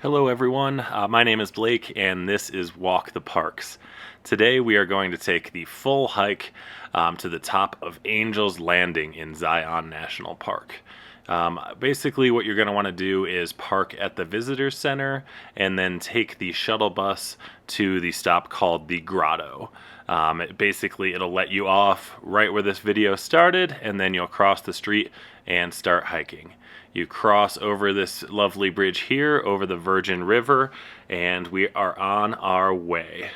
Hello everyone, my name is Blake and this is Walk the Parks. Today we are going to take the full hike to the top of Angel's Landing in Zion National Park. Basically what you're going to want to do is park at the visitor center and then take the shuttle bus to the stop called the Grotto. It'll let you off right where this video started, and then you'll cross the street and start hiking. You cross over this lovely bridge here over the Virgin River, and we are on our way.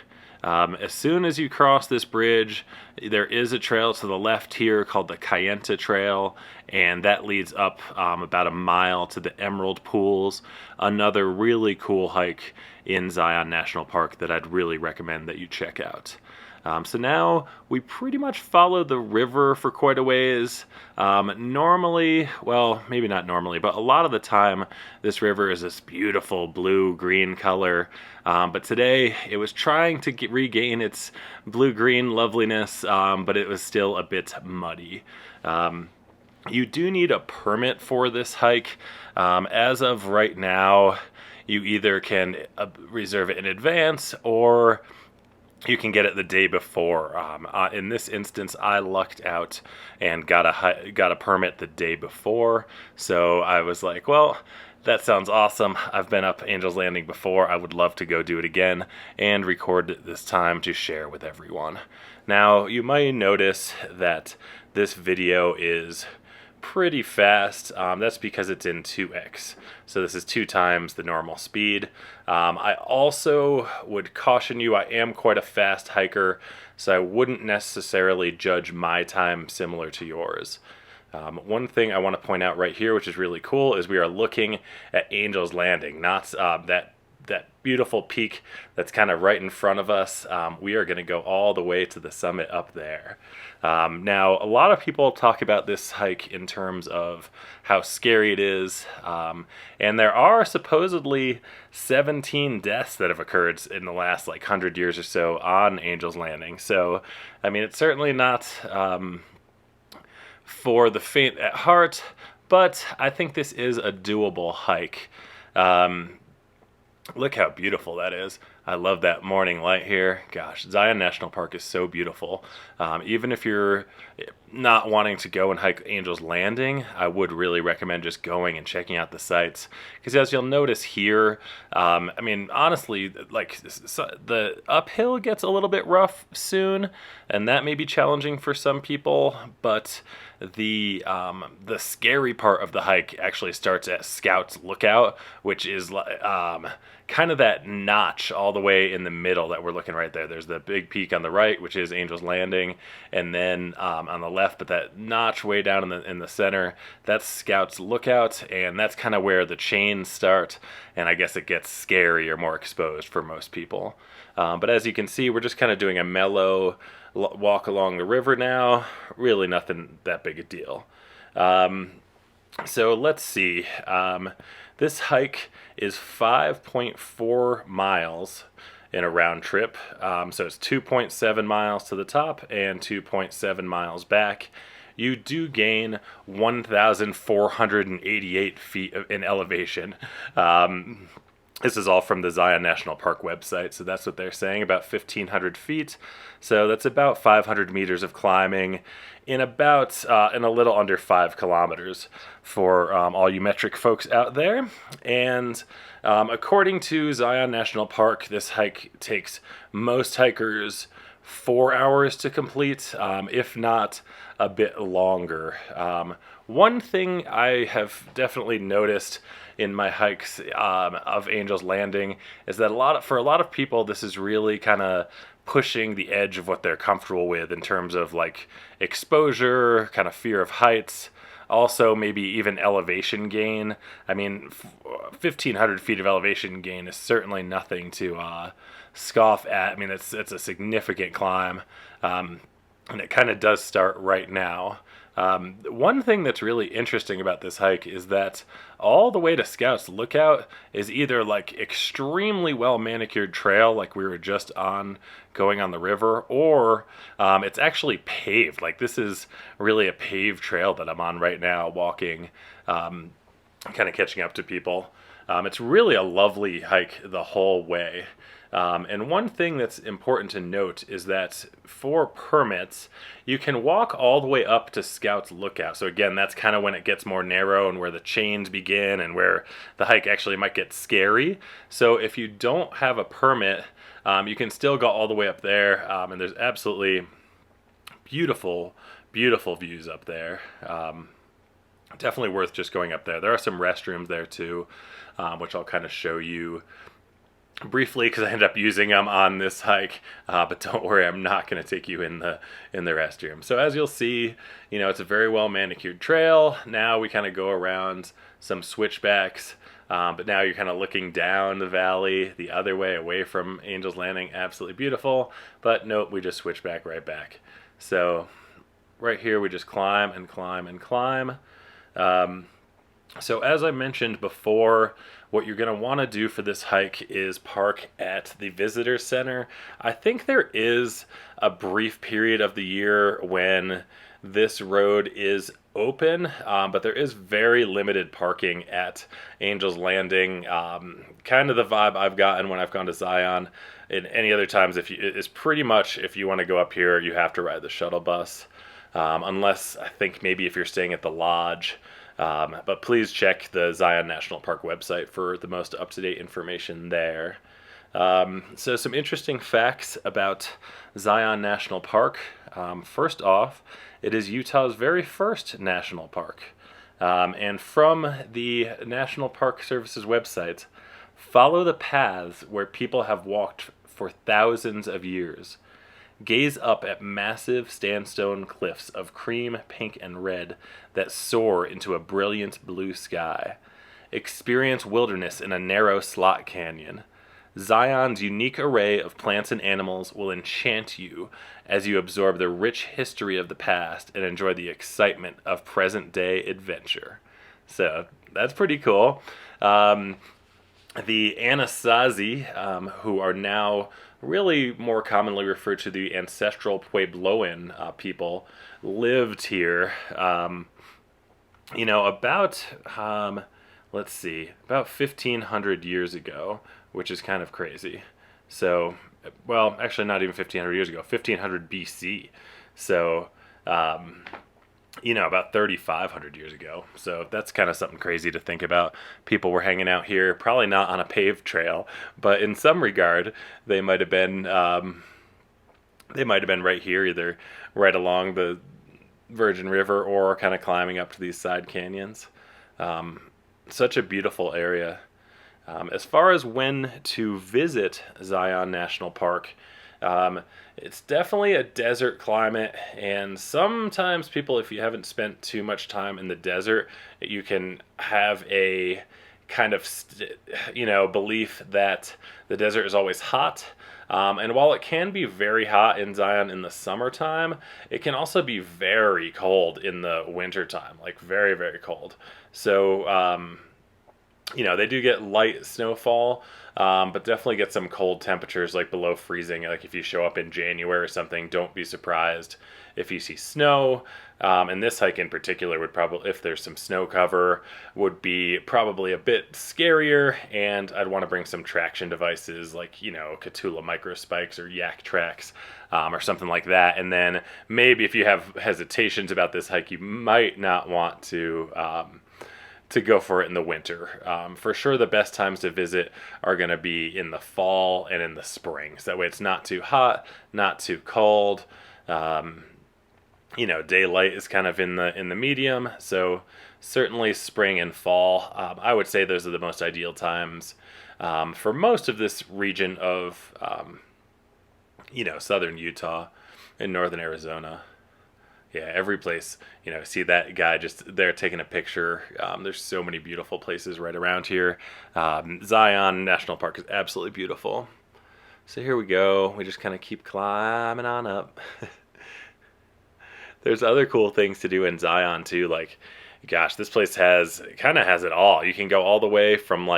As soon as you cross this bridge, there is a trail to the left here called the Kayenta Trail, and that leads up about a mile to the Emerald Pools, another really cool hike in Zion National Park that I'd really recommend that you check out. So now we pretty much follow the river for quite a ways. Normally, well, maybe not normally, but a lot of the time this river is this beautiful blue-green color. But today it was trying to regain its blue-green loveliness, but it was still a bit muddy. You do need a permit for this hike. As of right now, you either can reserve it in advance or you can get it the day before. In this instance, I lucked out and got a permit the day before. So I was like, well, that sounds awesome. I've been up Angel's Landing before. I would love to go do it again and record it this time to share with everyone. Now, you might notice that this video is pretty fast. That's because it's in 2x. So this is 2 times the normal speed. I also would caution you, I am quite a fast hiker, so I wouldn't necessarily judge my time similar to yours. One thing I want to point out right here, which is really cool, is we are looking at Angel's Landing, not that beautiful peak that's kind of right in front of us. We are going to go all the way to the summit up there. Now, a lot of people talk about this hike in terms of how scary it is, and there are supposedly 17 deaths that have occurred in the last 100 years or so on Angel's Landing. So, I mean, it's certainly not for the faint at heart, but I think this is a doable hike. Look how beautiful that is. I love that morning light here. Gosh, Zion National Park is so beautiful. Even if you're not wanting to go and hike Angel's Landing, I would really recommend just going and checking out the sights. Because as you'll notice here, I mean, honestly, the uphill gets a little bit rough soon, and that may be challenging for some people, but the scary part of the hike actually starts at Scouts Lookout, which is kind of that notch all the way in the middle that we're looking right there. There's the big peak on the right, which is Angel's Landing, and then on the left, but that notch way down in the center, that's Scouts Lookout, and that's kind of where the chains start, and I guess it gets scary or more exposed for most people. But as you can see, we're just kind of doing a mellow walk along the river now. Really nothing that big a deal. So let's see. This hike is 5.4 miles in a round trip. So it's 2.7 miles to the top and 2.7 miles back. You do gain 1,488 feet in elevation. This is all from the Zion National Park website, so that's what they're saying, about 1,500 feet. So that's about 500 meters of climbing in a little under 5 kilometers for all you metric folks out there. And according to Zion National Park, this hike takes most hikers 4 hours to complete, if not a bit longer. One thing I have definitely noticed in my hikes of Angel's Landing is that for a lot of people, this is really kind of pushing the edge of what they're comfortable with in terms of exposure, kind of fear of heights, also maybe even elevation gain. I mean, 1,500 feet of elevation gain is certainly nothing to scoff at. I mean, it's a significant climb, and it kind of does start right now. One thing that's really interesting about this hike is that all the way to Scouts Lookout is either extremely well manicured trail like we were just on going on the river, or it's actually paved. This is really a paved trail that I'm on right now walking, kind of catching up to people. It's really a lovely hike the whole way. And one thing that's important to note is that for permits, you can walk all the way up to Scout's Lookout. So again, that's kind of when it gets more narrow and where the chains begin and where the hike actually might get scary. So if you don't have a permit, you can still go all the way up there, and there's absolutely beautiful, beautiful views up there. Definitely worth just going up there. There are some restrooms there too, which I'll kind of show you briefly because I ended up using them on this hike, but don't worry, I'm not going to take you in the restroom. So as you'll see, it's a very well manicured trail. Now we kind of go around some switchbacks, but now you're kind of looking down the valley the other way away from Angel's Landing. Absolutely beautiful, but nope, we just switch back right back. So right here we just climb and climb and climb. So as I mentioned before, what you're going to want to do for this hike is park at the visitor center. I think there is a brief period of the year when this road is open, but there is very limited parking at Angel's Landing. Kind of the vibe I've gotten when I've gone to Zion. And any other times, it's pretty much if you want to go up here, you have to ride the shuttle bus. Unless I think maybe if you're staying at the lodge. But please check the Zion National Park website for the most up-to-date information there. So some interesting facts about Zion National Park. First off, it is Utah's very first national park. And from the National Park Service's website, follow the paths where people have walked for thousands of years. Gaze up at massive sandstone cliffs of cream, pink, and red that soar into a brilliant blue sky. Experience wilderness in a narrow slot canyon. Zion's unique array of plants and animals will enchant you as you absorb the rich history of the past and enjoy the excitement of present-day adventure. So that's pretty cool. The Anasazi, who are now really more commonly referred to the ancestral Puebloan people, lived here, about 1,500 years ago, which is kind of crazy. So, well, actually not even 1,500 years ago, 1,500 BC. So, about 3,500 years ago. So that's kind of something crazy to think about. People were hanging out here, probably not on a paved trail, but in some regard, they might have been right here, either right along the Virgin River or kind of climbing up to these side canyons. Such a beautiful area. As far as when to visit Zion National Park, it's definitely a desert climate, and sometimes people, if you haven't spent too much time in the desert, you can have a kind of, belief that the desert is always hot. And while it can be very hot in Zion in the summertime, it can also be very cold in the wintertime, like very, very cold. So, they do get light snowfall, but definitely get some cold temperatures, like below freezing. Like if you show up in January or something, don't be surprised if you see snow. And this hike in particular would probably, if there's some snow cover, would be probably a bit scarier. And I'd want to bring some traction devices like, Catula Micro Spikes or Yak Tracks, or something like that. And then maybe if you have hesitations about this hike, you might not want to go for it in the winter. For sure, the best times to visit are going to be in the fall and in the spring. So that way it's not too hot, not too cold. Daylight is kind of in the medium. So certainly spring and fall, I would say those are the most ideal times for most of this region of, southern Utah and northern Arizona. Yeah, every place, see that guy just there taking a picture. There's so many beautiful places right around here. Zion National Park is absolutely beautiful. So here we go. We just kind of keep climbing on up. There's other cool things to do in Zion too. Like, gosh, this place has it all. You can go all the way from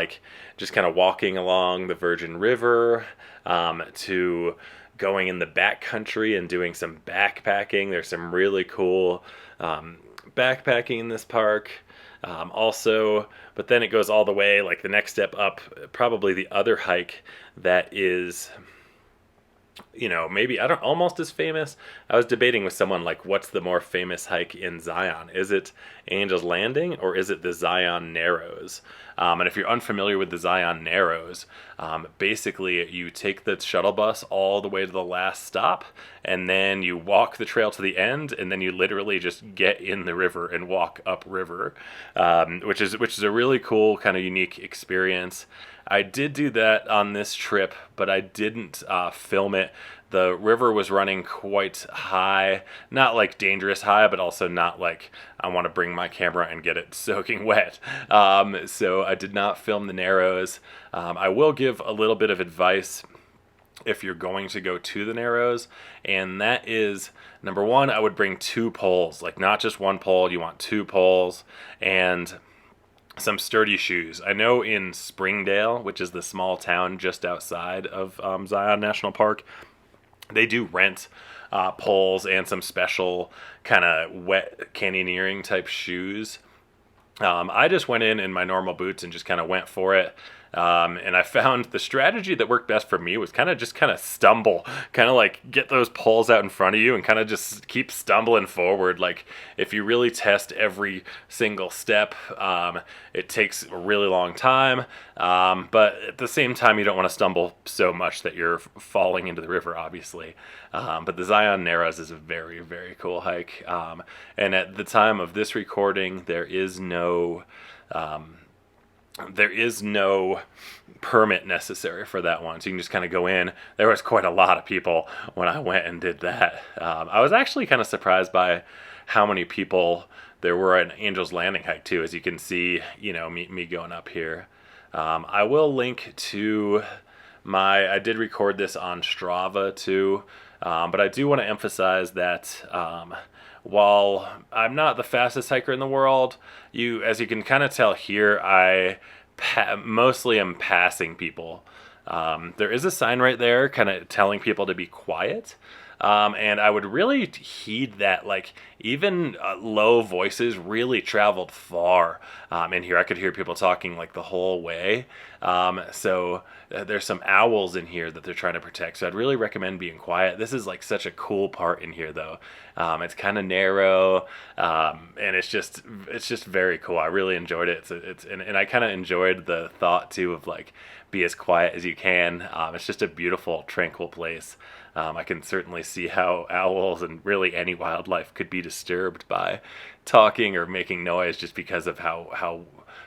just kind of walking along the Virgin River to going in the backcountry and doing some backpacking. There's some really cool backpacking in this park. Also, but then it goes all the way, like the next step up, probably the other hike that is, maybe I don't almost as famous. I was debating with someone like, what's the more famous hike in Zion? Is it Angel's Landing or is it the Zion Narrows? And if you're unfamiliar with the Zion Narrows, basically you take the shuttle bus all the way to the last stop, and then you walk the trail to the end, and then you literally just get in the river and walk upriver, which is a really cool kind of unique experience. I did do that on this trip, but I didn't film it. The river was running quite high, not like dangerous high, but also not like I want to bring my camera and get it soaking wet. So I did not film the Narrows. I will give a little bit of advice if you're going to go to the Narrows, and that is, number one, I would bring two poles, like not just one pole. You want two poles and some sturdy shoes. I know in Springdale, which is the small town just outside of Zion National Park, they do rent poles and some special kind of wet canyoneering type shoes. I just went in my normal boots and just kind of went for it. And I found the strategy that worked best for me was kind of stumble, kind of like get those poles out in front of you and kind of just keep stumbling forward. Like if you really test every single step, it takes a really long time. But at the same time, you don't want to stumble so much that you're falling into the river, obviously. But the Zion Narrows is a very, very cool hike. And at the time of this recording, there is no permit necessary for that one, so you can just kind of go in. There was quite a lot of people when I went and did that. I was actually kind of surprised by how many people there were at Angel's Landing hike too, as you can see, me going up here. I will link to I did record this on Strava too, but I do want to emphasize that while I'm not the fastest hiker in the world, as you can kind of tell here, I mostly am passing people. There is a sign right there kind of telling people to be quiet. And I would really heed that, like even low voices really traveled far in here. I could hear people talking like the whole way. So there's some owls in here that they're trying to protect. So I'd really recommend being quiet. This is like such a cool part in here though. It's kind of narrow, and it's just very cool. I really enjoyed it. And I kind of enjoyed the thought too of like, be as quiet as you can. It's just a beautiful, tranquil place. I can certainly see how owls and really any wildlife could be disturbed by talking or making noise just because of how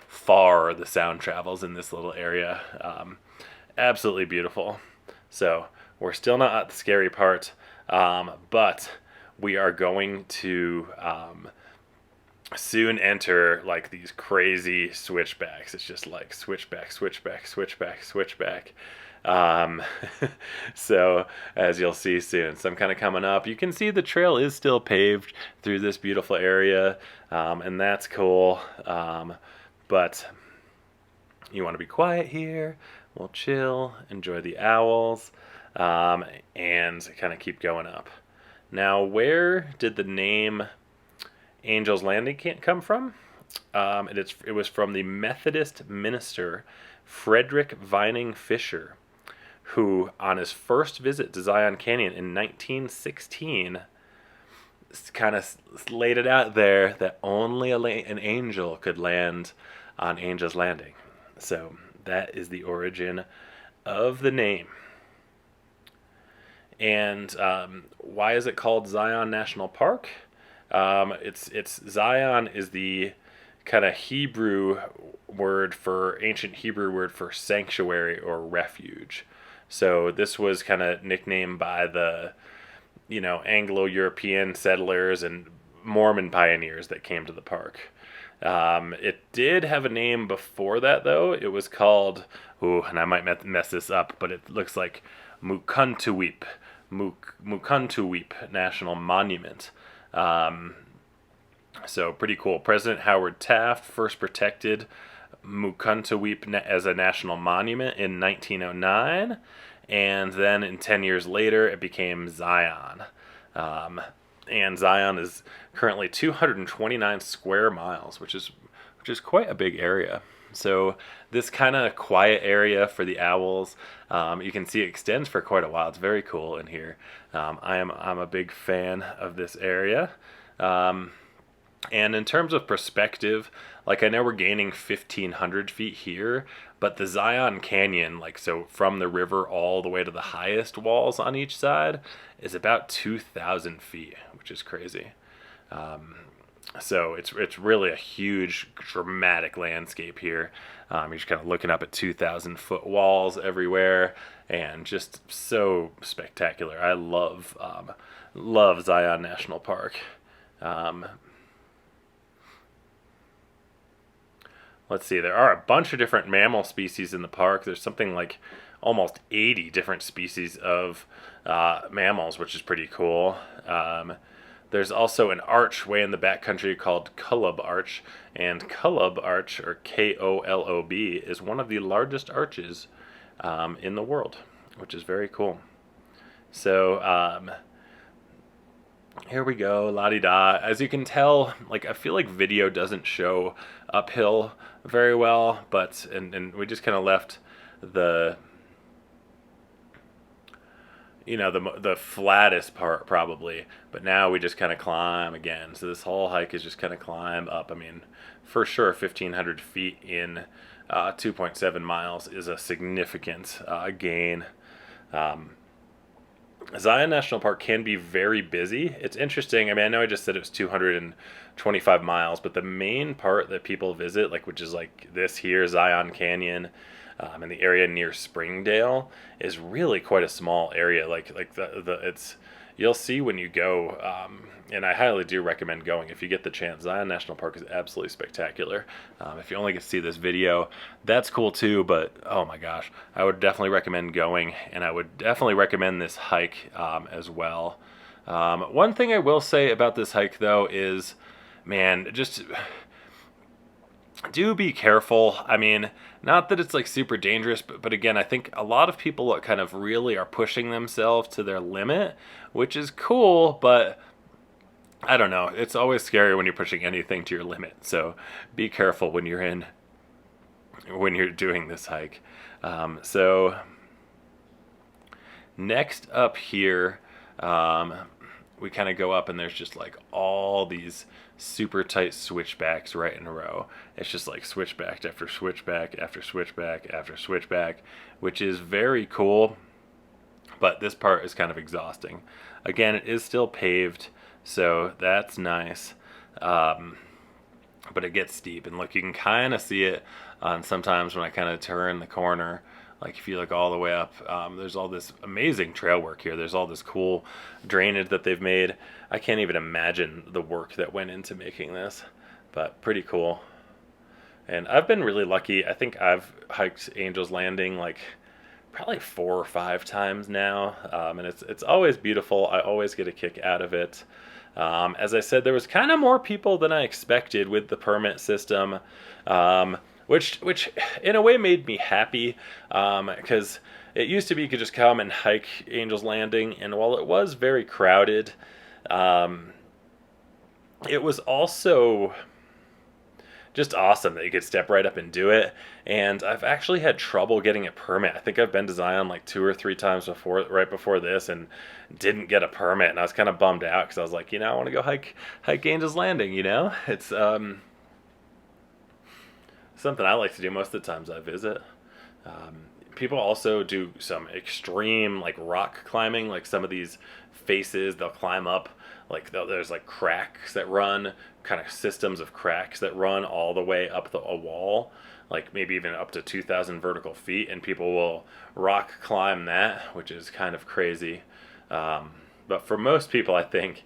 far the sound travels in this little area. Absolutely beautiful. So we're still not at the scary part, but we are going to soon enter like these crazy switchbacks. It's just like switchback, switchback, switchback, switchback. So as you'll see soon, so I'm kind of coming up. You can see the trail is still paved through this beautiful area, and that's cool. But you want to be quiet here. We'll chill, enjoy the owls, and kind of keep going up. Now, where did the name Angel's Landing come from? It was from the Methodist minister Frederick Vining Fisher, who, on his first visit to Zion Canyon in 1916, kind of laid it out there that only an angel could land on Angel's Landing. So that is the origin of the name. And why is it called Zion National Park? It's Zion is the kind of ancient Hebrew word for sanctuary or refuge. So this was kind of nicknamed by the, Anglo-European settlers and Mormon pioneers that came to the park. It did have a name before that, though. It was called, and I might mess this up, but it looks like Mukuntuweap National Monument. So pretty cool. President Howard Taft first protected Mukuntuweap as a national monument in 1909, and then 10 years later it became Zion. And Zion is currently 229 square miles, which is which is quite a big area. So this kind of quiet area for the owls, you can see it extends for quite a while. It's very cool in here. I'm a big fan of this area. Um, and in terms of perspective, like I know we're gaining 1,500 feet here, but the Zion Canyon, like so from the river all the way to the highest walls on each side, is about 2,000 feet, which is crazy. So it's really a huge, dramatic landscape here. You're just kind of looking up at 2,000-foot walls everywhere, and just so spectacular. I love Zion National Park. Um, let's see, there are a bunch of different mammal species in the park. There's something like almost 80 different species of mammals, which is pretty cool. There's also an arch way in the backcountry called Kolob Arch, and Kolob Arch, or Kolob, is one of the largest arches in the world, which is very cool. So here we go, la-di-da. As you can tell, like I feel like video doesn't show uphill very well, but and we just kind of left the the flattest part probably, but now we just kind of climb again. So this whole hike is just kind of climb up. I mean, for sure 1,500 feet in 2.7 miles is a significant gain. Zion National Park can be very busy. It's interesting. I mean, I know I just said it was 225 miles, but the main part that people visit, like which is like this here, Zion Canyon, and the area near Springdale, is really quite a small area. Like the it's you'll see when you go, and I highly do recommend going if you get the chance. Zion National Park is absolutely spectacular. If you only get to see this video, that's cool too, but oh my gosh, I would definitely recommend going, and I would definitely recommend this hike as well. One thing I will say about this hike though is, man, just do be careful. I mean, not that it's like super dangerous, but again, I think a lot of people kind of really are pushing themselves to their limit, which is cool, but I don't know. It's always scary when you're pushing anything to your limit. So be careful when you're doing this hike. So next up here, we kind of go up and there's just like all these super tight switchbacks right in a row. It's just like switchback after switchback after switchback after switchback, which is very cool, but this part is kind of exhausting. Again, it is still paved, so that's nice, but it gets steep, and look, you can kind of see it sometimes when I kind of turn the corner. Like if you look all the way up, there's all this amazing trail work here. There's all this cool drainage that they've made. I can't even imagine the work that went into making this, but pretty cool. And I've been really lucky. I think I've hiked Angel's Landing like probably 4 or 5 times now, and it's always beautiful. I always get a kick out of it. As I said, there was kind of more people than I expected with the permit system. Which in a way made me happy, because it used to be you could just come and hike Angel's Landing, and while it was very crowded, it was also just awesome that you could step right up and do it. And I've actually had trouble getting a permit. I think I've been to Zion like 2 or 3 times right before this, and didn't get a permit, and I was kind of bummed out because I was like, I want to go hike Angel's Landing. It's something I like to do most of the times I visit. People also do some extreme like rock climbing, like some of these faces they'll climb up, like there's like cracks that run, kind of systems of cracks that run all the way up a wall, like maybe even up to 2,000 vertical feet, and people will rock climb that, which is kind of crazy. But for most people, I think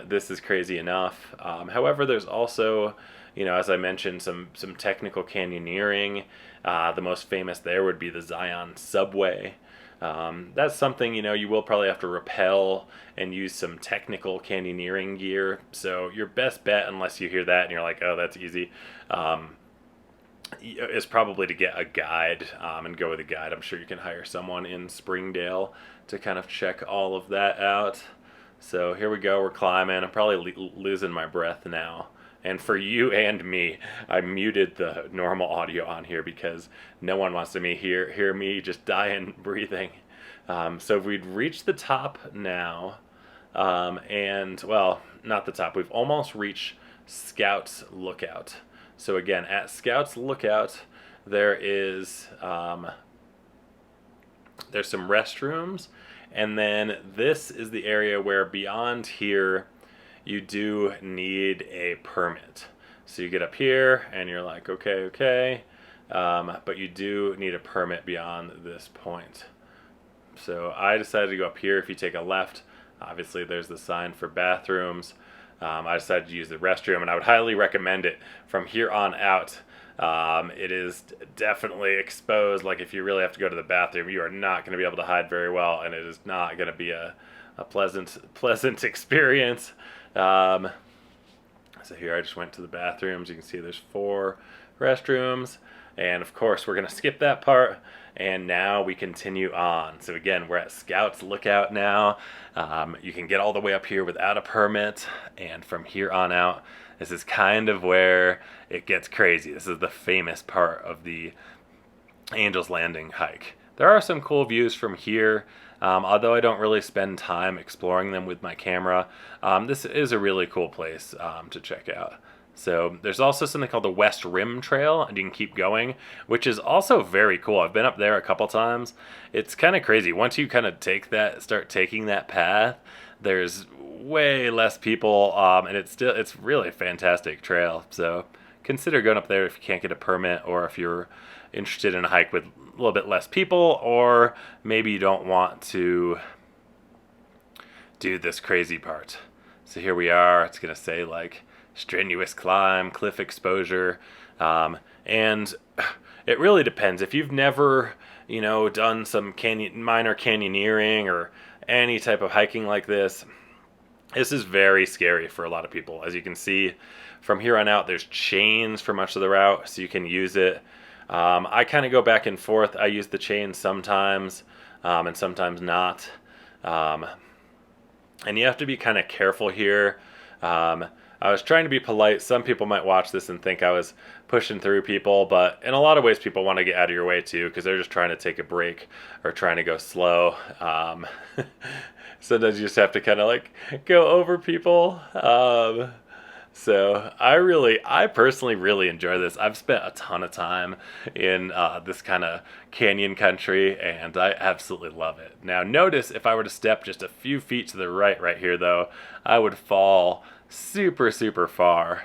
this is crazy enough. However, there's also, as I mentioned, some technical canyoneering. The most famous there would be the Zion Subway. That's something, you will probably have to rappel and use some technical canyoneering gear. So your best bet, unless you hear that and you're like, oh, that's easy, is probably to get a guide and go with a guide. I'm sure you can hire someone in Springdale to kind of check all of that out. So here we go, we're climbing. I'm probably losing my breath now, And for you and me, I muted the normal audio on here because no one wants to hear me just dying breathing. So we'd reached the top now, and well, not the top. We've almost reached Scouts Lookout. So again, at Scouts Lookout, there's some restrooms, and then this is the area where beyond here you do need a permit. So you get up here and you're like, okay, but you do need a permit beyond this point. So I decided to go up here. If you take a left, obviously there's the sign for bathrooms. I decided to use the restroom, and I would highly recommend it from here on out. It is definitely exposed. Like, if you really have to go to the bathroom, you are not going to be able to hide very well, and it is not going to be a pleasant experience. So here I just went to the bathrooms. You can see there's 4 restrooms, and of course we're going to skip that part, and now we continue on. So again, we're at Scouts Lookout now. You can get all the way up here without a permit, and from here on out, this is kind of where it gets crazy. This is the famous part of the Angel's Landing hike. There are some cool views from here, although I don't really spend time exploring them with my camera. This is a really cool place to check out. So there's also something called the West Rim Trail, and you can keep going, which is also very cool. I've been up there a couple times. It's kind of crazy. Once you kind of start taking that path, there's way less people, and it's really a fantastic trail. So consider going up there if you can't get a permit, or if you're interested in a hike with a little bit less people, or maybe you don't want to do this crazy part. So here we are. It's gonna say like strenuous climb, cliff exposure, and it really depends. If you've never, done some minor canyoneering or any type of hiking like this is very scary for a lot of people. As you can see, from here on out, there's chains for much of the route, so you can use it. I kind of go back and forth. I use the chain sometimes, and sometimes not. And you have to be kind of careful here. I was trying to be polite. Some people might watch this and think I was pushing through people, but in a lot of ways, people want to get out of your way too, because they're just trying to take a break or trying to go slow. Sometimes you just have to kind of like go over people. So I personally really enjoy this. I've spent a ton of time in this kind of canyon country, and I absolutely love it. Now notice if I were to step just a few feet to the right here though, I would fall super far.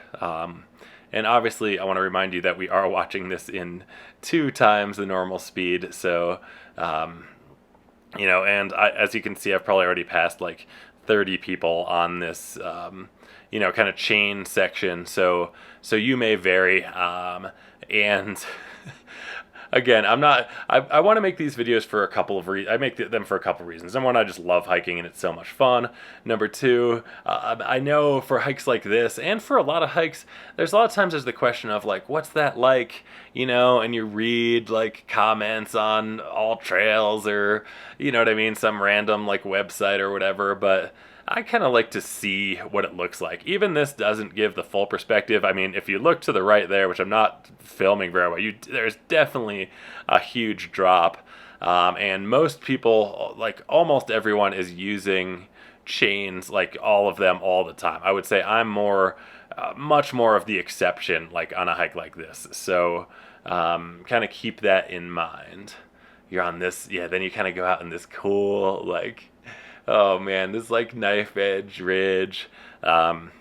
And obviously I want to remind you that we are watching this in 2 times the normal speed. So, and as you can see, I've probably already passed like 30 people on this, kind of chain section. So you may vary. And again, I want to make these videos for a couple of reasons. I make them for a couple of reasons. Number 1, I just love hiking and it's so much fun. Number 2, I know for hikes like this, and for a lot of hikes, there's a lot of times there's the question of like, what's that like? And you read like comments on All Trails, or, some random like website or whatever, but I kind of like to see what it looks like. Even this doesn't give the full perspective. I mean, if you look to the right there, which I'm not filming very well, there's definitely a huge drop. And most people, like almost everyone, is using chains, like all of them all the time. I would say I'm much more of the exception, like on a hike like this. So kind of keep that in mind. You're on this, then you kind of go out in this cool, like, oh man, this like knife edge ridge. And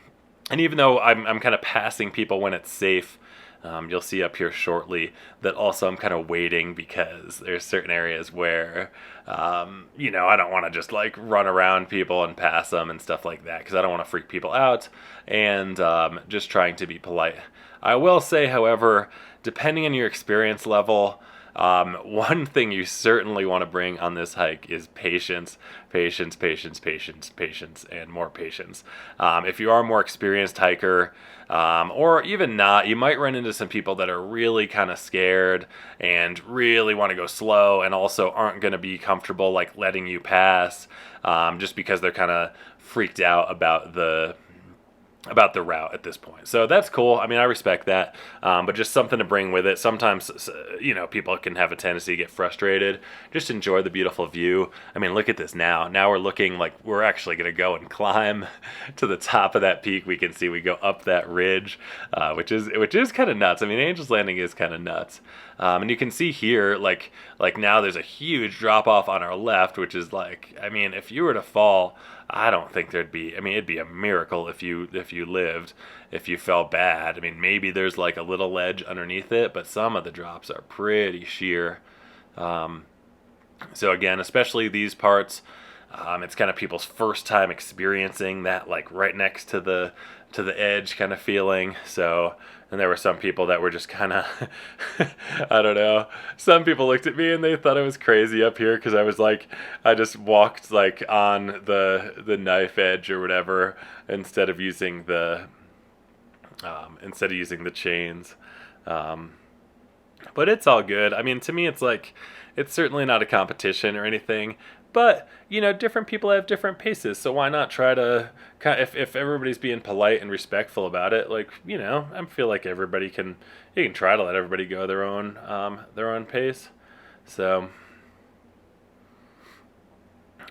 even though I'm kind of passing people when it's safe, you'll see up here shortly that also I'm kind of waiting, because there's certain areas where, I don't want to just like run around people and pass them and stuff like that, because I don't want to freak people out, and just trying to be polite. I will say, however, depending on your experience level, one thing you certainly want to bring on this hike is patience, and more patience. If you are a more experienced hiker, or even not, you might run into some people that are really kind of scared and really want to go slow, and also aren't going to be comfortable like letting you pass, just because they're kind of freaked out about the about the route at this point. So that's cool. I mean, I respect that, but just something to bring with it. Sometimes, people can have a tendency to get frustrated. Just enjoy the beautiful view. I mean, look at this now. Now we're looking like we're actually going to go and climb to the top of that peak. We can see we go up that ridge, which is kind of nuts. I mean, Angel's Landing is kind of nuts. And you can see here, like now there's a huge drop off on our left, which is like, I mean, if you were to fall, I don't think there'd be. I mean, it'd be a miracle if you lived. If you fell bad, I mean, maybe there's like a little ledge underneath it, but some of the drops are pretty sheer. So again, especially these parts, it's kind of people's first time experiencing that, like right next to the edge kind of feeling. So, and there were some people that were just kind of, I don't know. Some people looked at me and they thought I was crazy up here because I was like, I just walked like on the knife edge or whatever instead of using the chains. But it's all good. I mean, to me, it's like, it's certainly not a competition or anything. But, different people have different paces, so why not try to, if everybody's being polite and respectful about it, like, I feel like you can try to let everybody go their own pace. So,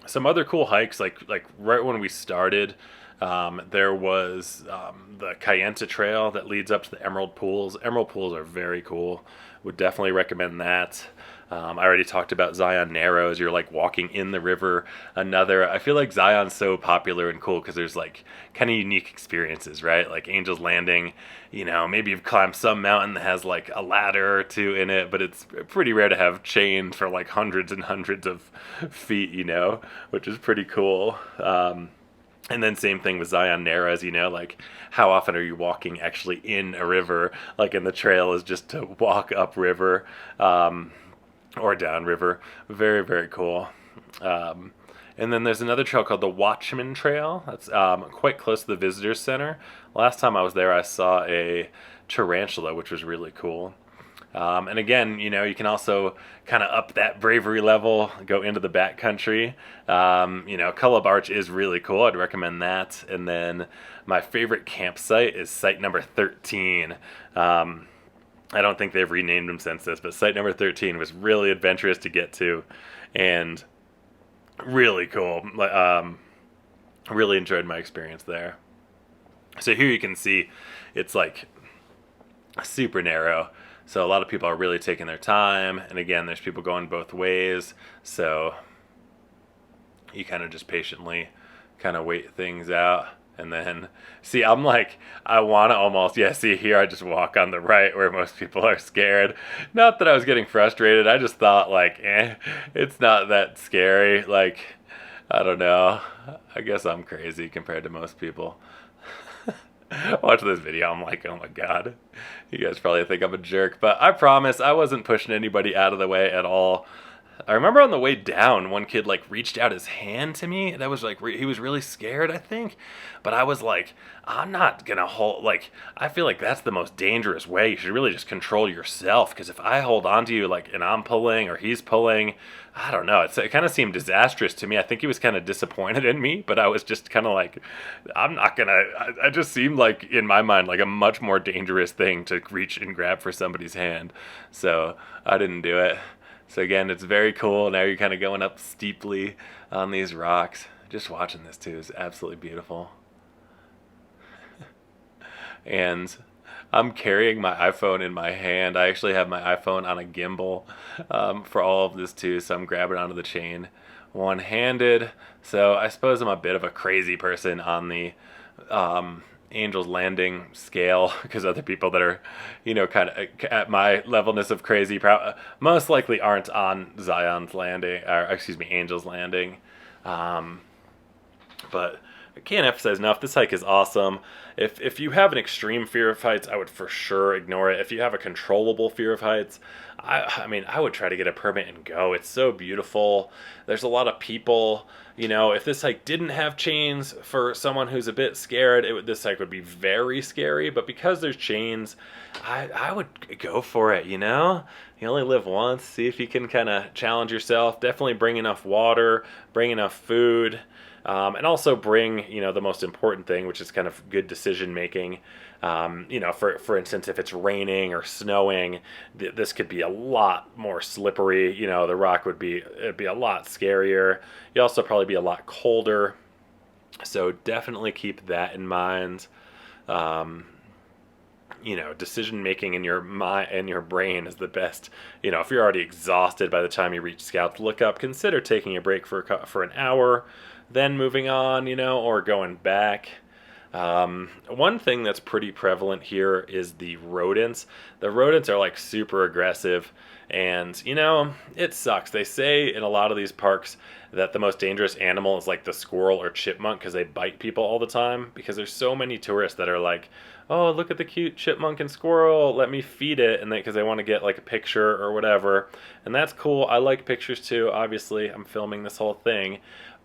some other cool hikes, like right when we started, there was the Kayenta Trail that leads up to the Emerald Pools. Emerald Pools are very cool. Would definitely recommend that. I already talked about Zion Narrows. You're like walking in the river. I feel like Zion's so popular and cool because there's like kind of unique experiences, right? Like Angel's Landing, maybe you've climbed some mountain that has like a ladder or two in it, but it's pretty rare to have chains for like hundreds and hundreds of feet, which is pretty cool. And then same thing with Zion Narrows, like how often are you walking actually in a river? Like, and the trail is just to walk up river or down river. Very, very cool. And then there's another trail called the Watchman Trail. That's quite close to the Visitors Center. Last time I was there, I saw a tarantula, which was really cool. And again, you can also kind of up that bravery level, go into the backcountry. Cullub Arch is really cool. I'd recommend that. And then my favorite campsite is site number 13. I don't think they've renamed them since this, but site number 13 was really adventurous to get to and really cool. Really enjoyed my experience there. So here you can see it's like super narrow. So a lot of people are really taking their time. And again, there's people going both ways. So you kind of just patiently kind of wait things out. And then, see, I'm like, I want to almost, see here, I just walk on the right where most people are scared. Not that I was getting frustrated. I just thought, like, it's not that scary. Like, I don't know. I guess I'm crazy compared to most people. Watch this video, I'm like, oh my god. You guys probably think I'm a jerk. But I promise, I wasn't pushing anybody out of the way at all. I remember on the way down, one kid like reached out his hand to me. That was like, he was really scared, I think. But I was like, I'm not gonna hold, like, I feel like that's the most dangerous way. You should really just control yourself. Because if I hold on to you, like, and I'm pulling or he's pulling, I don't know. It kind of seemed disastrous to me. I think he was kind of disappointed in me, but I was just kind of like, I'm not gonna, I just seemed like, in my mind, like a much more dangerous thing to reach and grab for somebody's hand. So I didn't do it. So again, it's very cool. Now you're kind of going up steeply on these rocks. Just watching this too is absolutely beautiful. And I'm carrying my iPhone in my hand. I actually have my iPhone on a gimbal for all of this too, so I'm grabbing onto the chain one-handed. So I suppose I'm a bit of a crazy person on the Angel's Landing scale, because other people that are, kind of at my levelness of crazy most likely aren't on Zion's Landing, or excuse me, Angel's Landing. But I can't emphasize enough, this hike is awesome. If you have an extreme fear of heights, I would for sure ignore it. If you have a controllable fear of heights, I mean, I would try to get a permit and go. It's so beautiful. There's a lot of people. You know, if this hike didn't have chains, for someone who's a bit scared, this hike would be very scary. But because there's chains, I would go for it, you know? You only live once. See if you can kind of challenge yourself. Definitely bring enough water, bring enough food. And also bring, you know, the most important thing, which is kind of good decision making. You know, for instance, if it's raining or snowing, this could be a lot more slippery. You know, the rock it'd be a lot scarier. You also probably be a lot colder. So definitely keep that in mind. Um, you know, decision making in your mind and your brain is the best. You know, if you're already exhausted by the time you reach Scout's Lookup, consider taking a break for an hour, then moving on, you know, or going back. One thing that's pretty prevalent here is the rodents. The rodents are like super aggressive, and you know, it sucks. They say in a lot of these parks that the most dangerous animal is like the squirrel or chipmunk because they bite people all the time, because there's so many tourists that are like, oh, look at the cute chipmunk and squirrel, let me feed it, and because they want to get like a picture or whatever. And that's cool. I like pictures too. Obviously, I'm filming this whole thing.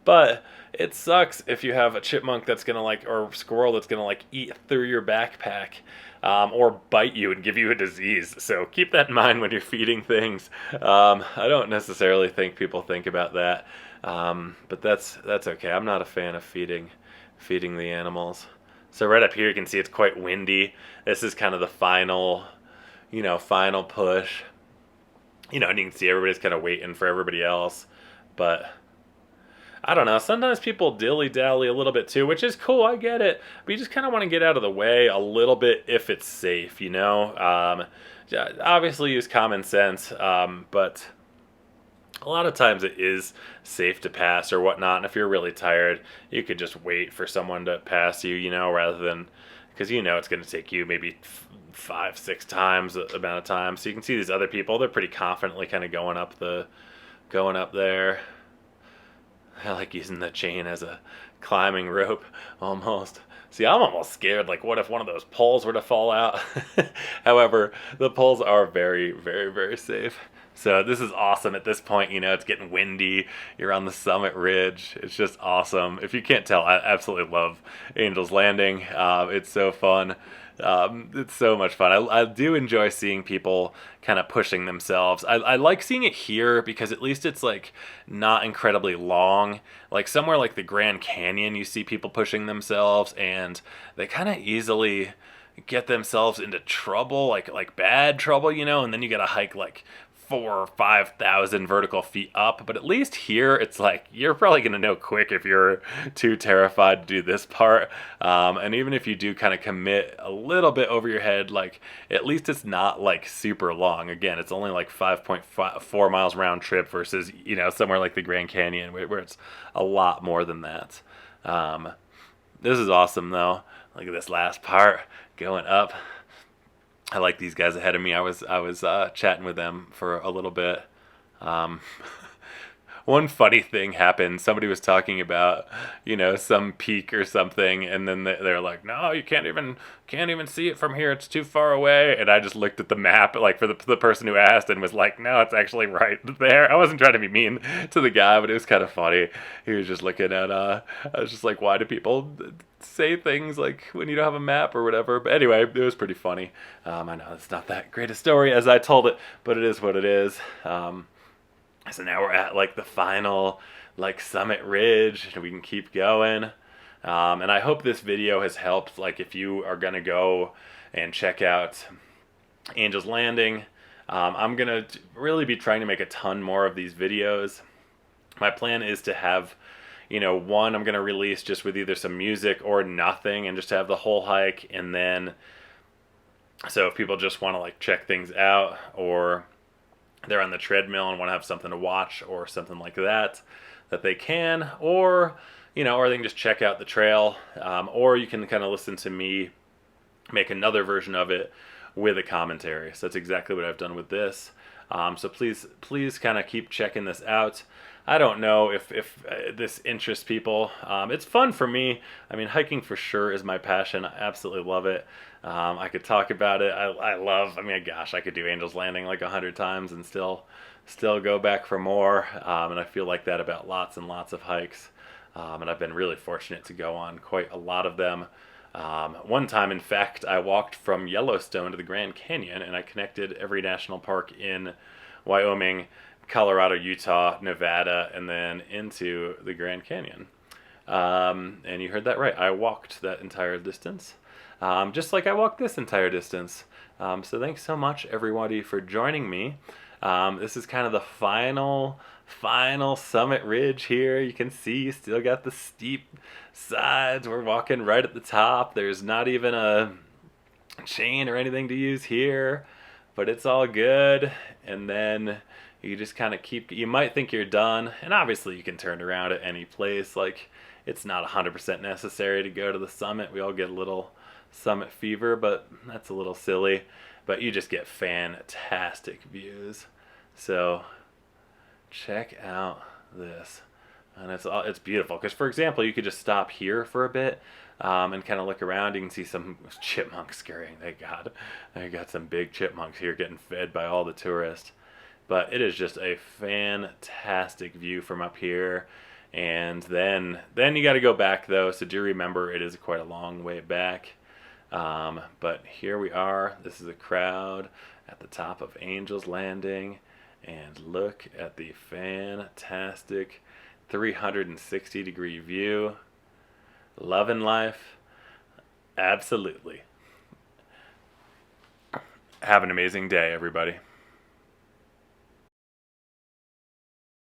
But it sucks if you have a chipmunk that's gonna like, or squirrel that's gonna like eat through your backpack, or bite you and give you a disease. So keep that in mind when you're feeding things. I don't necessarily think people think about that, but that's okay. I'm not a fan of feeding the animals. So right up here you can see it's quite windy. This is kind of the final, you know, final push. You know, and you can see everybody's kind of waiting for everybody else, but I don't know. Sometimes people dilly-dally a little bit too, which is cool. I get it. But you just kind of want to get out of the way a little bit if it's safe, you know? Yeah, obviously use common sense, but a lot of times it is safe to pass or whatnot. And if you're really tired, you could just wait for someone to pass you, you know, rather than, because you know it's going to take you maybe 5-6 times the amount of time. So you can see these other people, they're pretty confidently kind of going up there. I like using the chain as a climbing rope, almost. See, I'm almost scared, like what if one of those poles were to fall out? However, the poles are very, very, very safe. So this is awesome at this point, you know, it's getting windy, you're on the summit ridge, it's just awesome. If you can't tell, I absolutely love Angel's Landing. It's so fun. It's so much fun. I do enjoy seeing people kind of pushing themselves. I like seeing it here because at least it's like not incredibly long. Like somewhere like the Grand Canyon, you see people pushing themselves and they kind of easily get themselves into trouble, like bad trouble, you know, and then you gotta hike like 4,000 or 5,000 vertical feet up. But at least here, it's like you're probably gonna know quick if you're too terrified to do this part. And even if you do kind of commit a little bit over your head, like at least it's not like super long. Again, it's only like 5.4 miles round trip versus, you know, somewhere like the Grand Canyon where it's a lot more than that. This is awesome though. Look at this last part going up. I like these guys ahead of me. I was chatting with them for a little bit. Um, One funny thing happened. Somebody was talking about, you know, some peak or something, and then they're like, "No, you can't even see it from here. It's too far away." And I just looked at the map, like for the person who asked, and was like, "No, it's actually right there." I wasn't trying to be mean to the guy, but it was kind of funny. He was just looking at. I was just like, "Why do people say things like when you don't have a map or whatever?" But anyway, it was pretty funny. I know it's not that great a story as I told it, but it is what it is. So now we're at like the final like summit ridge and we can keep going. And I hope this video has helped, like if you are gonna go and check out Angel's Landing. I'm gonna really be trying to make a ton more of these videos. My plan is to have, you know, one I'm gonna release just with either some music or nothing and just have the whole hike, and then so if people just want to like check things out, or they're on the treadmill and want to have something to watch or something like that, that they can, or, you know, or they can just check out the trail, or you can kind of listen to me make another version of it with a commentary. So that's exactly what I've done with this. So please kind of keep checking this out. I don't know if this interests people. It's fun for me. I mean, hiking for sure is my passion. I absolutely love it. I could talk about it. I love. I mean, gosh, I could do Angel's Landing like 100 times and still go back for more. And I feel like that about lots and lots of hikes. And I've been really fortunate to go on quite a lot of them. One time, in fact, I walked from Yellowstone to the Grand Canyon, and I connected every national park in Wyoming, Colorado, Utah, Nevada, and then into the Grand Canyon. And you heard that right. I walked that entire distance, just like I walked this entire distance. So thanks so much, everybody, for joining me. This is kind of the final summit ridge here. You can see still got the steep sides. We're walking right at the top. There's not even a chain or anything to use here, but it's all good. And then you just kind of keep, you might think you're done, and obviously you can turn around at any place. Like, it's not 100% necessary to go to the summit. We all get a little summit fever, but that's a little silly. But you just get fantastic views. So check out this. And it's beautiful because, for example, you could just stop here for a bit and kind of look around. You can see some chipmunks scurrying. They got some big chipmunks here getting fed by all the tourists. But it is just a fantastic view from up here. And then you got to go back though. So do remember it is quite a long way back. But here we are. This is a crowd at the top of Angel's Landing. And look at the fantastic 360-degree view. Loving life. Absolutely. Have an amazing day, everybody.